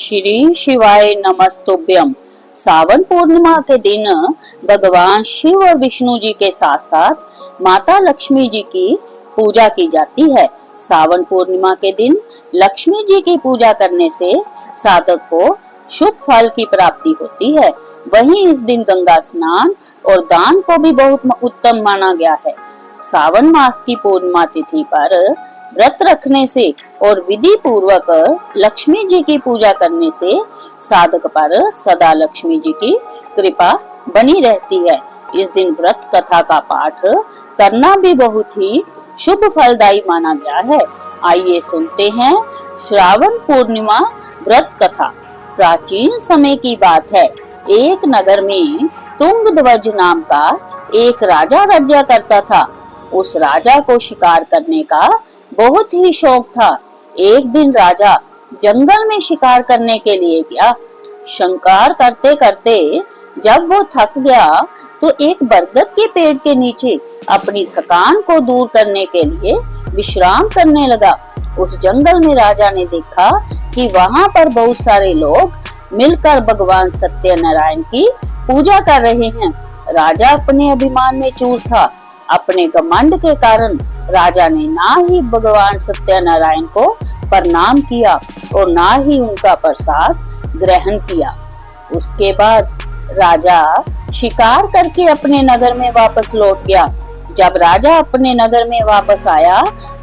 श्री शिवाय नमस्तुभ्यम। सावन पूर्णिमा के दिन भगवान शिव और विष्णु जी के साथ साथ माता लक्ष्मी जी की पूजा की जाती है। सावन पूर्णिमा के दिन लक्ष्मी जी की पूजा करने से साधक को शुभ फल की प्राप्ति होती है। वहीं इस दिन गंगा स्नान और दान को भी बहुत उत्तम माना गया है। सावन मास की पूर्णिमा तिथि पर व्रत रखने से और विधि पूर्वक लक्ष्मी जी की पूजा करने से साधक पर सदा लक्ष्मी जी की कृपा बनी रहती है। इस दिन व्रत कथा का पाठ करना भी बहुत ही शुभ फलदायी माना गया है। आइए सुनते हैं श्रावण पूर्णिमा व्रत कथा। प्राचीन समय की बात है। एक नगर में तुंगध्वज नाम का एक राजा राज्य करता था। उस राजा को शिकार करने का बहुत ही शौक था। एक दिन राजा जंगल में शिकार करने के लिए गया। शिकार करते करते जब वो थक गया तो एक बरगद के पेड़ के नीचे अपनी थकान को दूर करने के लिए विश्राम करने लगा। उस जंगल में राजा ने देखा कि वहां पर बहुत सारे लोग मिलकर भगवान सत्यनारायण की पूजा कर रहे हैं। राजा अपने अभिमान में चूर था। अपने घमंड के कारण राजा ने ना ही भगवान सत्यनारायण को प्रणाम किया और ना ही उनका प्रसाद ग्रहण किया। उसके बाद राजा शिकार करके अपने नगर में वापस लौट गया। जब राजा अपने नगर में वापस आया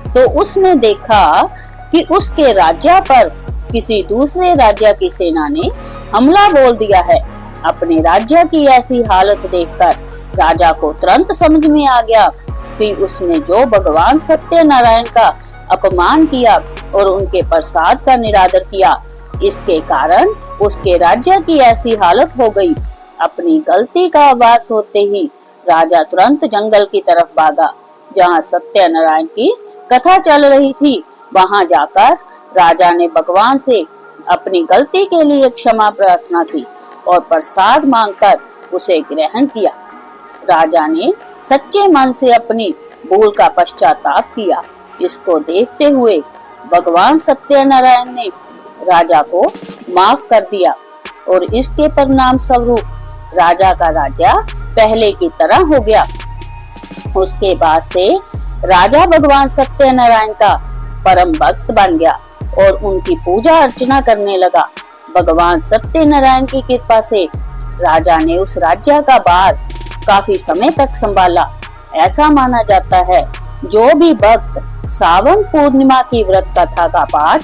तो उसने देखा कि उसके राज्य पर किसी दूसरे राज्य की सेना ने हमला बोल दिया है। अपने राज्य की ऐसी हालत देखकर राजा को तुरंत समझ में आ गया कि उसने जो भगवान सत्यनारायण का अपमान किया और उनके प्रसाद का निरादर किया, इसके कारण उसके राज्य की ऐसी हालत हो गई। अपनी गलती का आभास होते ही राजा तुरंत जंगल की तरफ भागा जहाँ सत्यनारायण की कथा चल रही थी। वहां जाकर राजा ने भगवान से अपनी गलती के लिए क्षमा प्रार्थना की और प्रसाद मांगकर उसे ग्रहण किया। राजा ने सच्चे मन से अपनी भूल का पश्चाताप किया। इसको देखते हुए भगवान सत्यनारायण ने राजा को माफ कर दिया और इसके परिणाम स्वरूप राजा का राज्य पहले की तरह हो गया। उसके बाद से राजा भगवान सत्यनारायण का परम भक्त बन गया और उनकी पूजा अर्चना करने लगा। भगवान सत्यनारायण की कृपा से राजा ने उस राज्य का भार काफी समय तक संभाला। ऐसा माना जाता है जो भी भक्त सावन पूर्णिमा की व्रत कथा का पाठ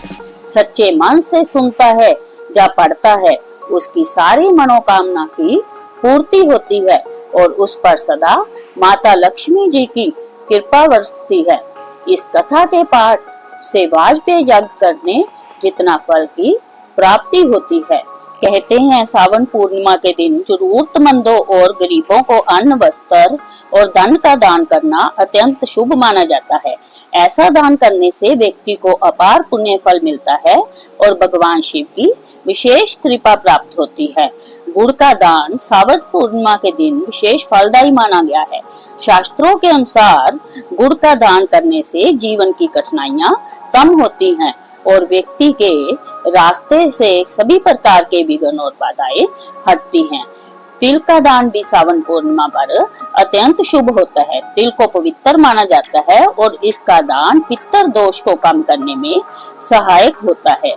सच्चे मन से सुनता है या पढ़ता है, उसकी सारी मनोकामना की पूर्ति होती है और उस पर सदा माता लक्ष्मी जी की कृपा बरसती है। इस कथा के पाठ से वाजपेय यज्ञ करने जितना फल की प्राप्ति होती है। कहते हैं सावन पूर्णिमा के दिन जरूरतमंदों और गरीबों को अन्न, वस्त्र और धन का दान करना अत्यंत शुभ माना जाता है। ऐसा दान करने से व्यक्ति को अपार पुण्य फल मिलता है और भगवान शिव की विशेष कृपा प्राप्त होती है। गुड़ का दान सावन पूर्णिमा के दिन विशेष फलदायी माना गया है। शास्त्रों के अनुसार गुड़ का दान करने से जीवन की कठिनाइयां कम होती हैं और व्यक्ति के रास्ते से सभी प्रकार के विघ्न और बाधाएं हटती हैं। तिल का दान भी सावन पूर्णिमा पर अत्यंत शुभ होता है। तिल को पवित्र माना जाता है और इसका दान पितर दोष को कम करने में सहायक होता है।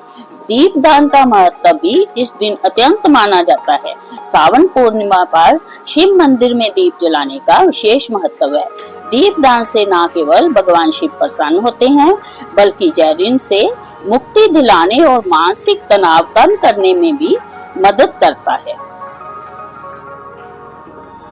दीप दान का महत्व भी इस दिन अत्यंत माना जाता है। सावन पूर्णिमा पर शिव मंदिर में दीप जलाने का विशेष महत्व है। दीप दान से न केवल भगवान शिव प्रसन्न होते हैं बल्कि जहरीन से मुक्ति दिलाने और मानसिक तनाव कम करने में भी मदद करता है।